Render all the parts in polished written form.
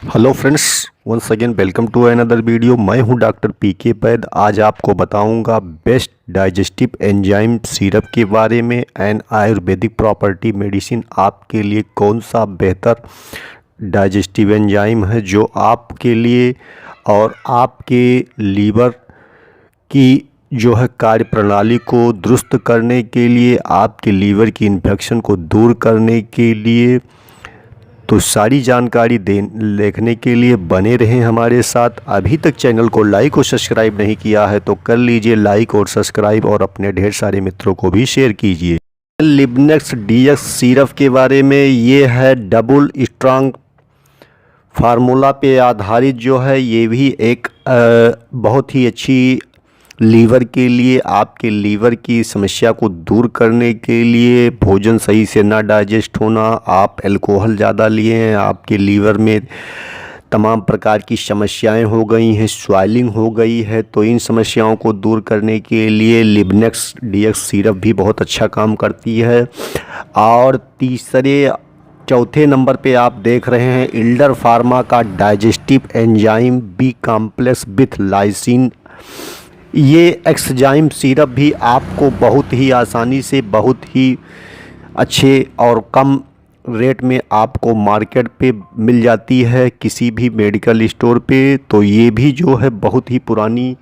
Hello friends, once again welcome to another video. मैं हूं doctor पीके पैद। आज आपको बताऊंगा बेस्ट डाइजेस्टिव एंजाइम सिरप के बारे में एंड आयुर्वेदिक प्रॉपर्टी मेडिसिन आपके लिए कौन सा बेहतर डाइजेस्टिव एंजाइम है जो आपके लिए और आपके लीवर की जो है कार्य प्रणाली को दुरुस्त करने के लिए, आपके लीवर की इन्फेक्शन को दूर करने के लिए। तो सारी जानकारी देखने के लिए बने रहें हमारे साथ। अभी तक चैनल को लाइक और सब्सक्राइब नहीं किया है तो कर लीजिए लाइक और सब्सक्राइब, और अपने ढेर सारे मित्रों को भी शेयर कीजिए। लिबनेक्स डीएक्स सिरप के बारे में, ये है डबल स्ट्रांग फार्मूला पे आधारित जो है। ये भी एक बहुत ही अच्छी लीवर के लिए, आपके लीवर की समस्या को दूर करने के लिए, भोजन सही से ना डाइजेस्ट होना, आप अल्कोहल ज़्यादा लिए हैं, आपके लीवर में तमाम प्रकार की समस्याएं हो गई हैं, स्वेलिंग हो गई है, तो इन समस्याओं को दूर करने के लिए लिबनेक्स डीएक्स सिरप भी बहुत अच्छा काम करती है। और चौथे नंबर पे आप देख रहे हैं इल्डर फार्मा का digestive enzyme B complex with lysine. ये एक्सजाइम सिरप भी आपको बहुत ही आसानी से, बहुत ही अच्छे और कम रेट में आपको मार्केट पे मिल जाती है, किसी भी मेडिकल स्टोर पे। तो ये भी जो है बहुत ही पुरानी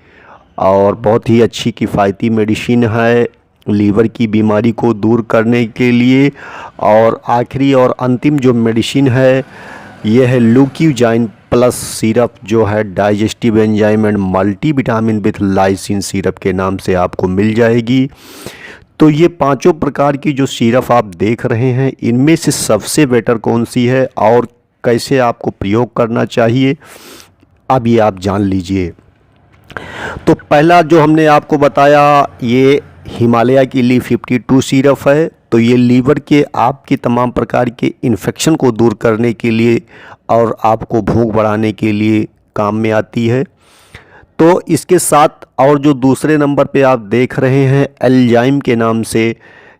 और बहुत ही अच्छी किफ़ायती मेडिसिन है लीवर की बीमारी को दूर करने के लिए। और आखिरी और अंतिम जो मेडिसिन है ये है ल्यूकोजाइन प्लस सिरप, जो है digestive enzyme and multivitamin with lysine syrup के नाम से आपको मिल जाएगी। तो ये पांचों प्रकार की जो सिरप आप देख रहे हैं, इनमें से सबसे बेटर कौन सी है और कैसे आपको प्रयोग करना चाहिए, अब ये आप जान लीजिए। तो पहला जो हमने आपको बताया, ये हिमालय की ली 52 सिरप है। तो ये लीवर के आपके तमाम प्रकार के इन्फेक्शन को दूर करने के लिए और आपको भूख बढ़ाने के लिए काम में आती है। तो इसके साथ और जो दूसरे नंबर पे आप देख रहे हैं एल्जाइम के नाम से,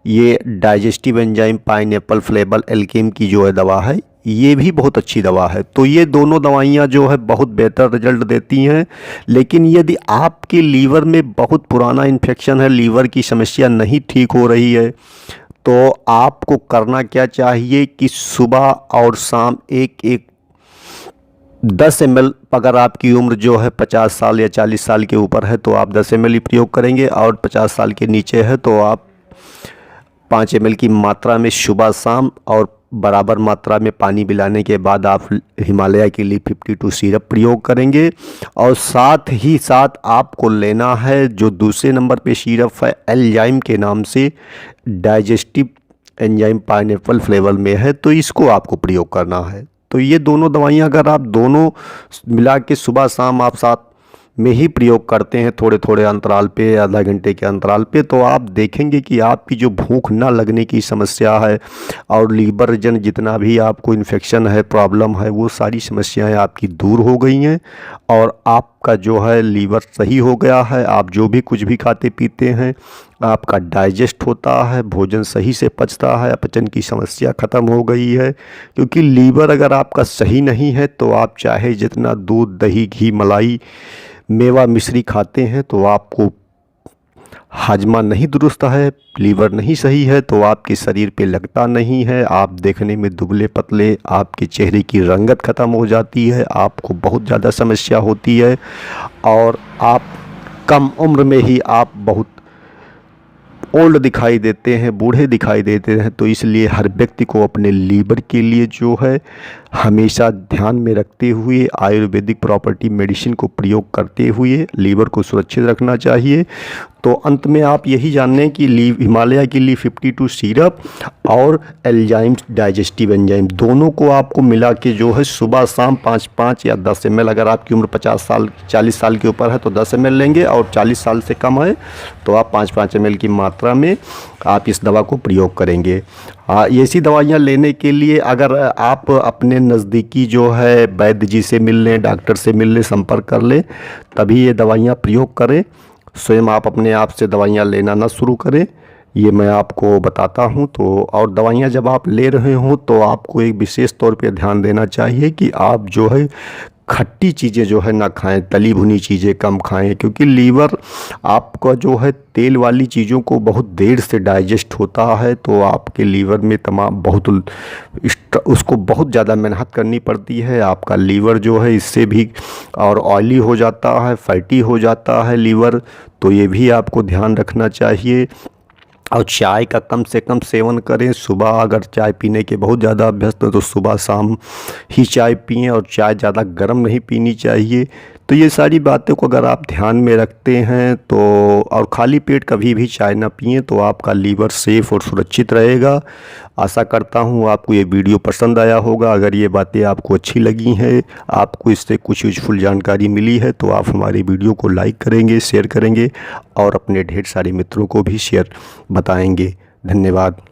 ये digestive enzyme pineapple flavour Alkem की जो है दवा है, ये भी बहुत अच्छी दवा है। तो ये दोनों दवाइयाँ जो है बहुत बेहतर रिजल्ट देती हैं। लेकिन यदि आपके लीवर में बहुत पुराना इन्फेक्शन है, लीवर की समस्या नहीं ठीक हो रही है, तो आपको करना क्या चाहिए कि सुबह और शाम एक 10 ml, अगर आपकी उम्र जो है 50 साल या 40 साल के ऊपर है तो आप 10 ml ही प्रयोग करेंगे, और 50 साल के नीचे है तो आप 5 ml की मात्रा में सुबह शाम और बराबर मात्रा में पानी मिलाने के बाद आप हिमालय की ली 52 सिरप प्रयोग करेंगे। और साथ ही साथ आपको लेना है जो दूसरे नंबर पे सिरप है एल्जाइम के नाम से, डाइजेस्टिव एंजाइम पाइनएप्पल फ्लेवर में है, तो इसको आपको प्रयोग करना है। तो ये दोनों दवाइयाँ अगर आप दोनों मिला के सुबह शाम आप साथ में ही प्रयोग करते हैं, थोड़े थोड़े अंतराल पे, आधा घंटे के अंतराल पे, तो आप देखेंगे कि आपकी जो भूख ना लगने की समस्या है और लीवर जन जितना भी आपको इन्फेक्शन है, प्रॉब्लम है, वो सारी समस्याएं आपकी दूर हो गई हैं और आपका जो है लीवर सही हो गया है। आप जो भी कुछ भी खाते पीते हैं आपका डाइजेस्ट होता है, भोजन सही से पचता है, अपचन की समस्या ख़त्म हो गई है। क्योंकि लीवर अगर आपका सही नहीं है तो आप चाहे जितना दूध, दही, घी, मलाई, मेवा, मिश्री खाते हैं तो आपको हाजमा नहीं दुरुस्त है, लीवर नहीं सही है तो आपके शरीर पे लगता नहीं है, आप देखने में दुबले पतले, आपके चेहरे की रंगत ख़त्म हो जाती है, आपको बहुत ज़्यादा समस्या होती है और आप कम उम्र में ही आप बहुत ओल्ड दिखाई देते हैं, बूढ़े दिखाई देते हैं। तो इसलिए हर व्यक्ति को अपने लीवर के लिए जो है हमेशा ध्यान में रखते हुए आयुर्वेदिक प्रॉपर्टी मेडिसिन को प्रयोग करते हुए लीवर को सुरक्षित रखना चाहिए। तो अंत में आप यही जानने कि हिमालय की ली 52 सिरप और एल्जाइम डाइजेस्टिव एंजाइम दोनों को आपको मिला के जो है सुबह शाम 5-5 या 10 ml, अगर आपकी उम्र 50 साल 40 साल के ऊपर है तो 10 ml लेंगे, और 40 साल से कम है तो आप 5-5 ml की मात्रा में आप इस दवा को प्रयोग करेंगे। ऐसी दवाइयाँ लेने के लिए अगर आप अपने नज़दीकी जो है वैद्य जी से मिल लें, डॉक्टर से मिल लें, संपर्क कर लें, तभी ये दवाइयाँ प्रयोग करें। स्वयं आप अपने आप से दवाइयाँ लेना ना शुरू करें। ये मैं आपको बताता हूँ। तो और दवाइयाँ जब आप ले रहे हो तो आपको एक विशेष तौर पे ध्यान देना चाहिए कि आप जो है खट्टी चीज़ें जो है ना खाएं, तली भुनी चीज़ें कम खाएं, क्योंकि लीवर आपका जो है तेल वाली चीज़ों को बहुत देर से डाइजेस्ट होता है। तो आपके लीवर में तमाम बहुत उसको बहुत ज़्यादा मेहनत करनी पड़ती है। आपका लीवर जो है इससे भी और ऑयली हो जाता है, फैटी हो जाता है लीवर। तो ये भी आपको ध्यान रखना चाहिए। और चाय का कम से कम सेवन करें। सुबह अगर चाय पीने के बहुत ज़्यादा अभ्यस्त हैं तो सुबह शाम ही चाय पिएं, और चाय ज़्यादा गर्म नहीं पीनी चाहिए। तो ये सारी बातों को अगर आप ध्यान में रखते हैं तो, और खाली पेट कभी भी चाय ना पिएं, तो आपका लीवर सेफ़ और सुरक्षित रहेगा। आशा करता हूँ आपको ये वीडियो पसंद आया होगा। अगर ये बातें आपको अच्छी लगी हैं, आपको इससे कुछ यूजफुल जानकारी मिली है, तो आप हमारी वीडियो को लाइक करेंगे, शेयर करेंगे और अपने ढेर सारे मित्रों को भी शेयर बताएंगे। धन्यवाद।